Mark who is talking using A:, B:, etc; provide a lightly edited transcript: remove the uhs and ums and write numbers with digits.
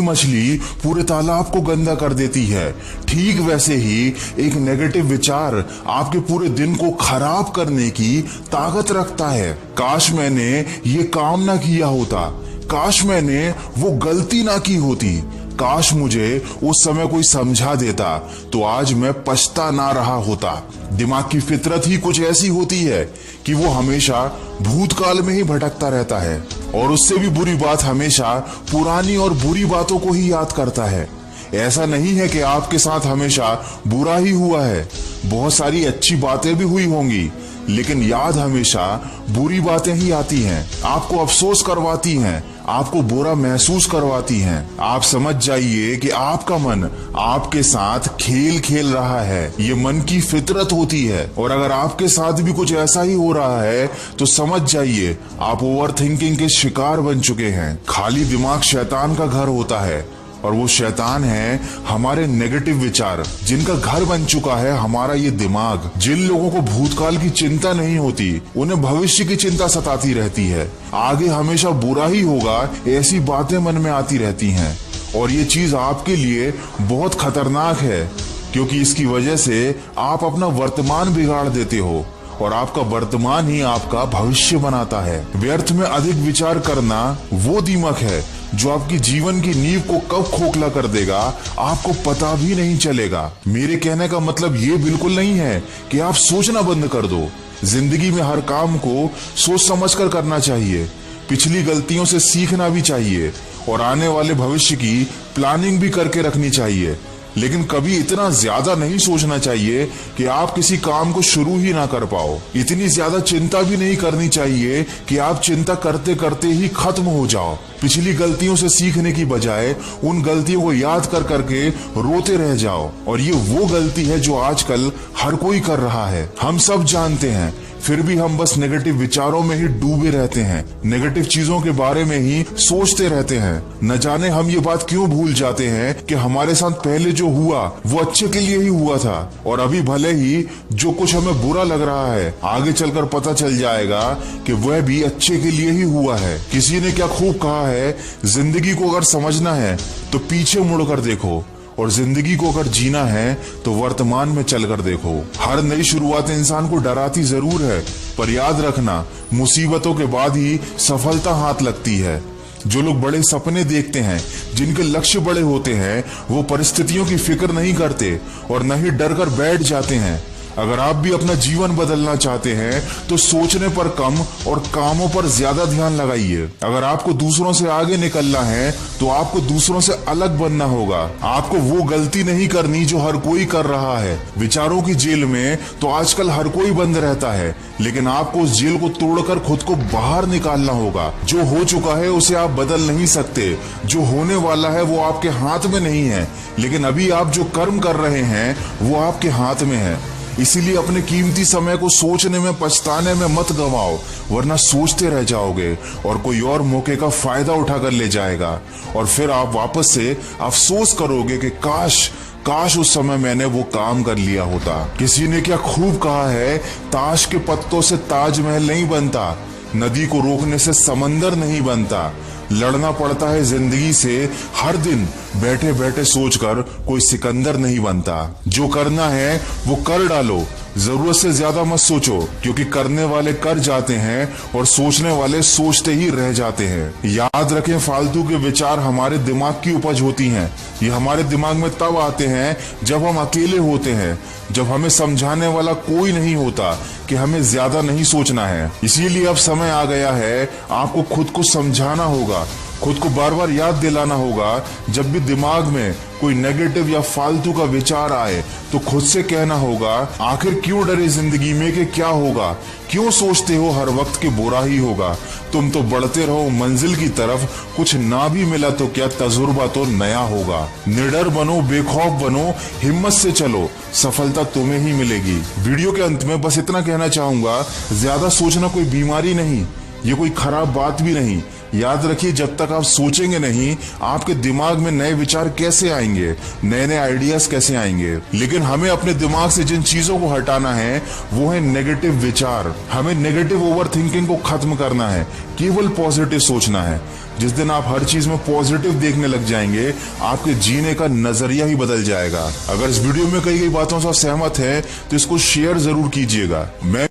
A: मछली पूरे तालाब को गंदा कर देती है, ठीक वैसे ही एक नेगेटिव विचार आपके पूरे दिन को खराब करने की ताकत रखता है। काश मैंने ये काम ना किया होता, काश मैंने वो गलती ना की होती, काश मुझे उस समय कोई समझा देता तो आज मैं पछता ना रहा होता। दिमाग की फितरत ही कुछ ऐसी होती है कि वो हमेशा भूतकाल में ही भटकता रहता है और उससे भी बुरी बात हमेशा पुरानी और बुरी बातों को ही याद करता है। ऐसा नहीं है कि आपके साथ हमेशा बुरा ही हुआ है, बहुत सारी अच्छी बातें भी हुई होंगी, लेकिन याद हमेशा बुरी बातें ही आती हैं, आपको अफसोस करवाती हैं, आपको बुरा महसूस करवाती हैं। आप समझ जाइए कि आपका मन आपके साथ खेल खेल रहा है, ये मन की फितरत होती है। और अगर आपके साथ भी कुछ ऐसा ही हो रहा है तो समझ जाइए आप ओवर थिंकिंग के शिकार बन चुके हैं। खाली दिमाग शैतान का घर होता है और वो शैतान है हमारे नेगेटिव विचार, जिनका घर बन चुका है हमारा ये दिमाग। जिन लोगों को भूतकाल की चिंता नहीं होती उन्हें भविष्य की चिंता सताती रहती है, आगे हमेशा बुरा ही होगा ऐसी बातें मन में आती रहती हैं। और ये चीज आपके लिए बहुत खतरनाक है, क्योंकि इसकी वजह से आप अपना वर्तमान बिगाड़ देते हो और आपका वर्तमान ही आपका भविष्य बनाता है। व्यर्थ में अधिक विचार करना वो दिमाग है जो आपकी जीवन की नींव को कब खोखला कर देगा आपको पता भी नहीं चलेगा। मेरे कहने का मतलब ये बिल्कुल नहीं है कि आप सोचना बंद कर दो। जिंदगी में हर काम को सोच समझकर करना चाहिए, पिछली गलतियों से सीखना भी चाहिए और आने वाले भविष्य की प्लानिंग भी करके रखनी चाहिए, लेकिन कभी इतना ज्यादा नहीं सोचना चाहिए कि आप किसी काम को शुरू ही ना कर पाओ। इतनी ज्यादा चिंता भी नहीं करनी चाहिए कि आप चिंता करते करते ही खत्म हो जाओ। पिछली गलतियों से सीखने की बजाय उन गलतियों को याद कर करके रोते रह जाओ। और ये वो गलती है जो आजकल हर कोई कर रहा है, हम सब जानते हैं, फिर भी हम बस नेगेटिव विचारों में ही डूबे रहते हैं, नेगेटिव चीजों के बारे में ही सोचते रहते हैं। न जाने हम ये बात क्यों भूल जाते हैं कि हमारे साथ पहले जो हुआ वो अच्छे के लिए ही हुआ था, और अभी भले ही जो कुछ हमें बुरा लग रहा है आगे चलकर पता चल जाएगा कि वह भी अच्छे के लिए ही हुआ है। किसी ने क्या खूब कहा है, जिंदगी को अगर समझना है तो पीछे मुड़कर देखो और जिंदगी को अगर जीना है तो वर्तमान में चलकर देखो। हर नई शुरुआत इंसान को डराती जरूर है, पर याद रखना मुसीबतों के बाद ही सफलता हाथ लगती है। जो लोग बड़े सपने देखते हैं, जिनके लक्ष्य बड़े होते हैं, वो परिस्थितियों की फिक्र नहीं करते और न ही डर कर बैठ जाते हैं। अगर आप भी अपना जीवन बदलना चाहते हैं तो सोचने पर कम और कामों पर ज्यादा ध्यान लगाइए। अगर आपको दूसरों से आगे निकलना है तो आपको दूसरों से अलग बनना होगा। आपको वो गलती नहीं करनी जो हर कोई कर रहा है। विचारों की जेल में तो आजकल हर कोई बंद रहता है, लेकिन आपको उस जेल को तोड़कर खुद को बाहर निकालना होगा। जो हो चुका है उसे आप बदल नहीं सकते, जो होने वाला है वो आपके हाथ में नहीं है, लेकिन अभी आप जो कर्म कर रहे हैं वो आपके हाथ में है। इसीलिए अपने कीमती समय को सोचने में, पछताने में मत गवाओ, वरना सोचते रह जाओगे और कोई और मौके का फायदा उठाकर ले जाएगा और फिर आप वापस से अफसोस करोगे कि काश उस समय मैंने वो काम कर लिया होता। किसी ने क्या खूब कहा है, ताश के पत्तों से ताजमहल नहीं बनता, नदी को रोकने से समंदर नहीं बनता। लड़ना पड़ता है जिंदगी से हर दिन, बैठे बैठे सोचकर कोई सिकंदर नहीं बनता। जो करना है वो कर डालो, जरूरत से ज्यादा मत सोचो, क्योंकि करने वाले कर जाते हैं और सोचने वाले सोचते ही रह जाते हैं। याद रखें, फालतू के विचार हमारे दिमाग की उपज होती हैं। ये हमारे दिमाग में तब आते हैं जब हम अकेले होते हैं, जब हमें समझाने वाला कोई नहीं होता कि हमें ज्यादा नहीं सोचना है। इसीलिए अब समय आ गया है, आपको खुद को समझाना होगा, खुद को बार बार याद दिलाना होगा। जब भी दिमाग में कोई नेगेटिव या फालतू का विचार आए तो खुद से कहना होगा, आखिर क्यों डरे जिंदगी में कि क्या होगा, क्यों सोचते हो हर वक्त कि बुरा ही होगा। तुम तो बढ़ते रहो मंजिल की तरफ, कुछ ना भी मिला तो क्या, तजुर्बा तो नया होगा। निडर बनो, बेखौफ बनो, हिम्मत से चलो, सफलता तुम्हें ही मिलेगी। वीडियो के अंत में बस इतना कहना चाहूंगा, ज्यादा सोचना कोई बीमारी नहीं, ये कोई खराब बात भी नहीं। याद रखिए, जब तक आप सोचेंगे नहीं, आपके दिमाग में नए विचार कैसे आएंगे, नए नए आइडियाज कैसे आएंगे। लेकिन हमें अपने दिमाग से जिन चीजों को हटाना है वो है नेगेटिव विचार। हमें नेगेटिव ओवर थिंकिंग को खत्म करना है, केवल पॉजिटिव सोचना है। जिस दिन आप हर चीज में पॉजिटिव देखने लग जाएंगे, आपके जीने का नजरिया ही बदल जाएगा। अगर इस वीडियो में कही गई बातों से सहमत है तो इसको शेयर जरूर कीजिएगा। मैं